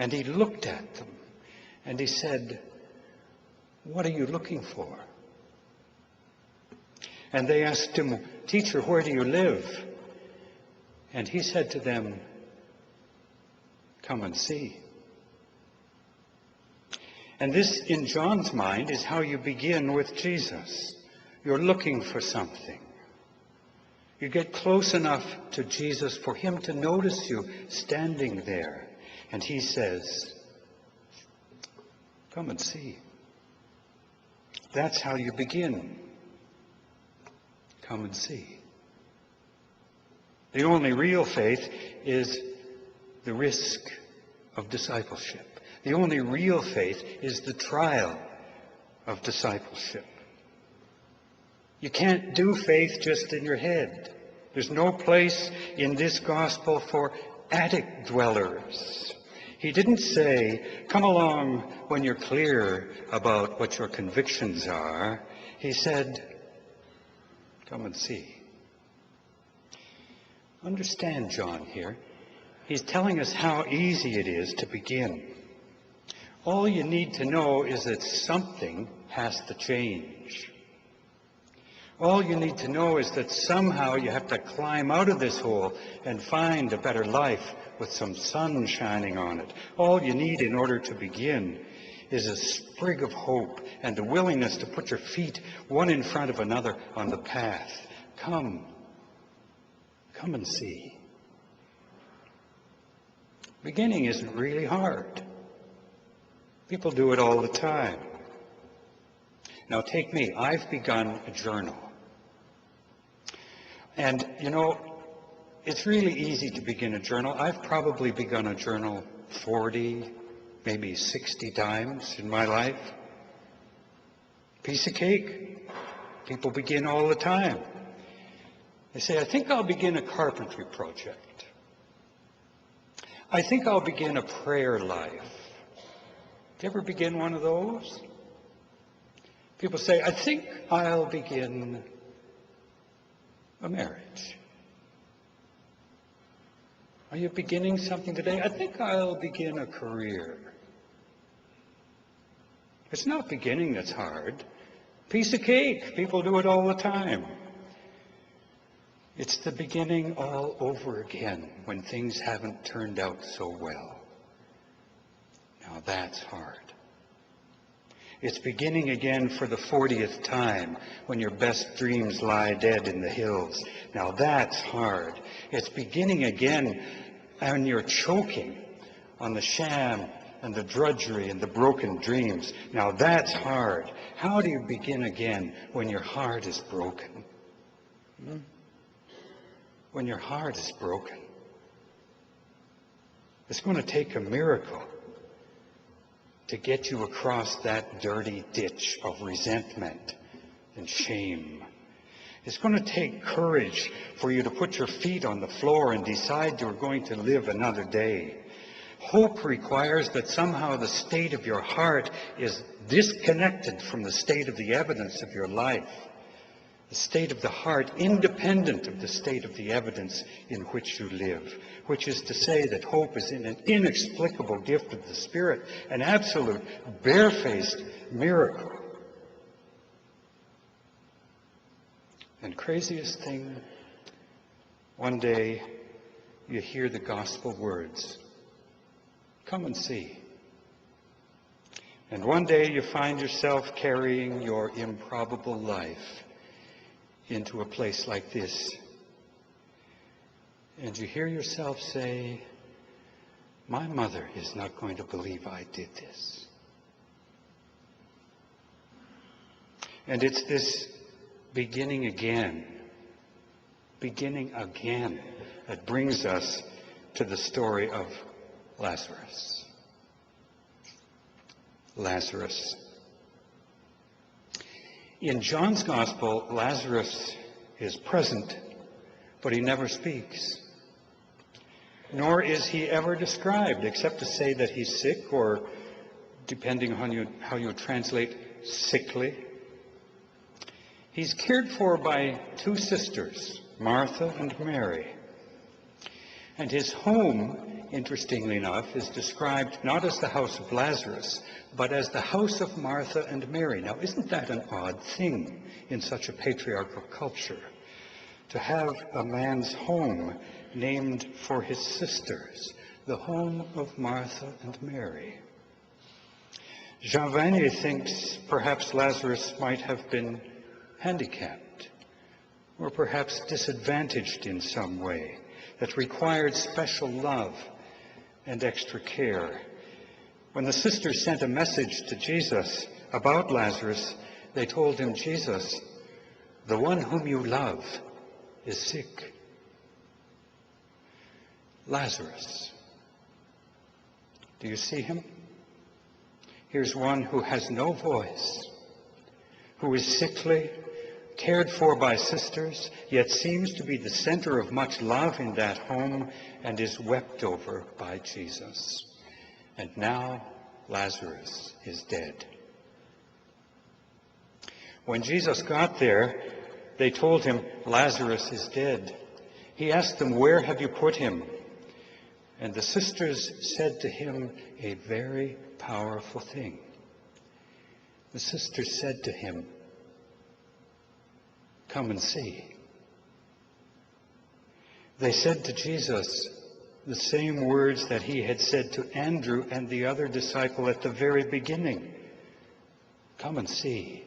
And he looked at them and he said, "What are you looking for?" And they asked him, "Teacher, where do you live?" And he said to them, "Come and see." And this, in John's mind, is how you begin with Jesus. You're looking for something. You get close enough to Jesus for him to notice you standing there. And he says, "Come and see." That's how you begin. Come and see. The only real faith is the risk of discipleship. The only real faith is the trial of discipleship. You can't do faith just in your head. There's no place in this gospel for attic dwellers. He didn't say, "Come along when you're clear about what your convictions are." He said, "Come and see." Understand John here. He's telling us how easy it is to begin. All you need to know is that something has to change. All you need to know is that somehow you have to climb out of this hole and find a better life with some sun shining on it. All you need in order to begin is a sprig of hope and the willingness to put your feet one in front of another on the path. Come and see. Beginning isn't really hard. People do it all the time. Now take me. I've begun a journal. And, it's really easy to begin a journal. I've probably begun a journal 40, maybe 60 times in my life. Piece of cake. People begin all the time. They say, "I think I'll begin a carpentry project. I think I'll begin a prayer life." Do you ever begin one of those? People say, "I think I'll begin a marriage." Are you beginning something today? "I think I'll begin a career." It's not beginning that's hard. Piece of cake. People do it all the time. It's the beginning all over again when things haven't turned out so well. Now that's hard. It's beginning again for the 40th time when your best dreams lie dead in the hills. Now that's hard. It's beginning again when you're choking on the sham and the drudgery and the broken dreams. Now that's hard. How do you begin again when your heart is broken? When your heart is broken. It's going to take a miracle to get you across that dirty ditch of resentment and shame. It's going to take courage for you to put your feet on the floor and decide you're going to live another day. Hope requires that somehow the state of your heart is disconnected from the state of the evidence of your life. The state of the heart independent of the state of the evidence in which you live, which is to say that hope is an inexplicable gift of the Spirit, an absolute barefaced miracle. And craziest thing, one day you hear the gospel words, "Come and see." And one day you find yourself carrying your improbable life into a place like this. And you hear yourself say, "My mother is not going to believe I did this." And it's this beginning again that brings us to the story of Lazarus. Lazarus. In John's Gospel, Lazarus is present, but he never speaks. Nor is he ever described, except to say that he's sick, or, depending on how you translate, sickly. He's cared for by two sisters, Martha and Mary. And his home interestingly enough, is described not as the house of Lazarus, but as the house of Martha and Mary. Now, isn't that an odd thing in such a patriarchal culture, to have a man's home named for his sisters, the home of Martha and Mary? Jean Vanier thinks perhaps Lazarus might have been handicapped, or perhaps disadvantaged in some way, that required special love and extra care. When the sisters sent a message to Jesus about Lazarus, they told him, "Jesus, the one whom you love is sick." Lazarus. Do you see him? Here's one who has no voice, who is sickly, cared for by sisters, yet seems to be the center of much love in that home, and is wept over by Jesus. And now Lazarus is dead. When Jesus got there, they told him, "Lazarus is dead." He asked them, "Where have you put him?" And the sisters said to him a very powerful thing. The sisters said to him, "Come and see." They said to Jesus the same words that he had said to Andrew and the other disciple at the very beginning. Come and see.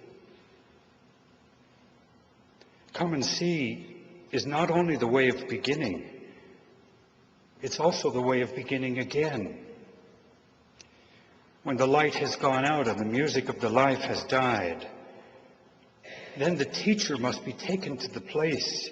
Come and see is not only the way of beginning, it's also the way of beginning again. When the light has gone out and the music of the life has died, then the teacher must be taken to the place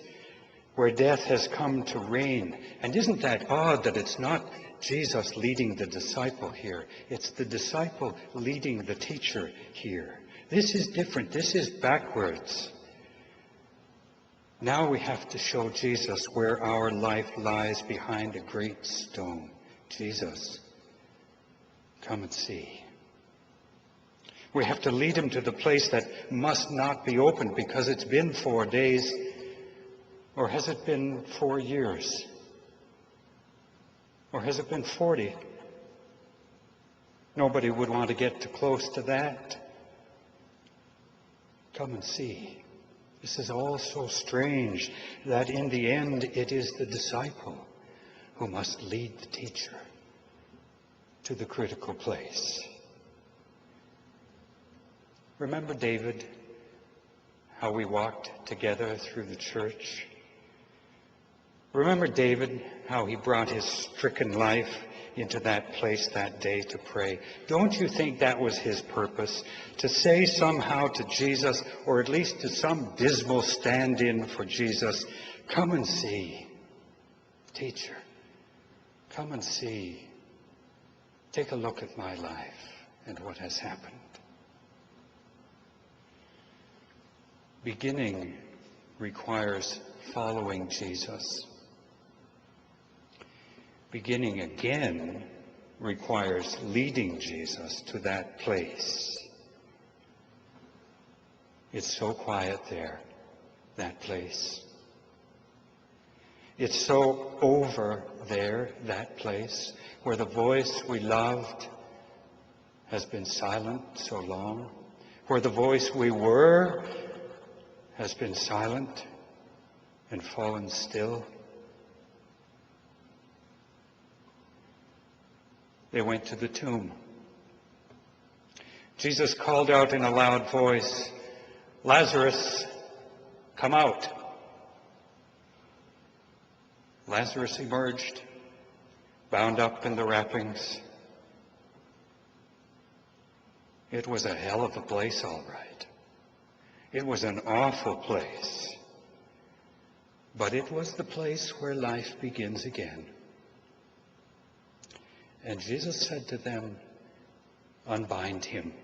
where death has come to reign. And isn't that odd that it's not Jesus leading the disciple here? It's the disciple leading the teacher here. This is different. This is backwards. Now we have to show Jesus where our life lies behind a great stone. Jesus, come and see. We have to lead him to the place that must not be opened because it's been 4 days. Or has it been 4 years? Or has it been 40? Nobody would want to get too close to that. Come and see. This is all so strange that in the end it is the disciple who must lead the teacher to the critical place. Remember David, how we walked together through the church? Remember David, how he brought his stricken life into that place that day to pray? Don't you think that was his purpose? To say somehow to Jesus, or at least to some dismal stand-in for Jesus, come and see. Teacher, come and see. Take a look at my life and what has happened. Beginning requires following Jesus. Beginning again requires leading Jesus to that place. It's so quiet there, that place. It's so over there, that place, where the voice we loved has been silent so long, where the voice we were has been silent and fallen still. They went to the tomb. Jesus called out in a loud voice, "Lazarus, come out." Lazarus emerged, bound up in the wrappings. It was a hell of a place, all right. It was an awful place. But it was the place where life begins again. And Jesus said to them, "Unbind him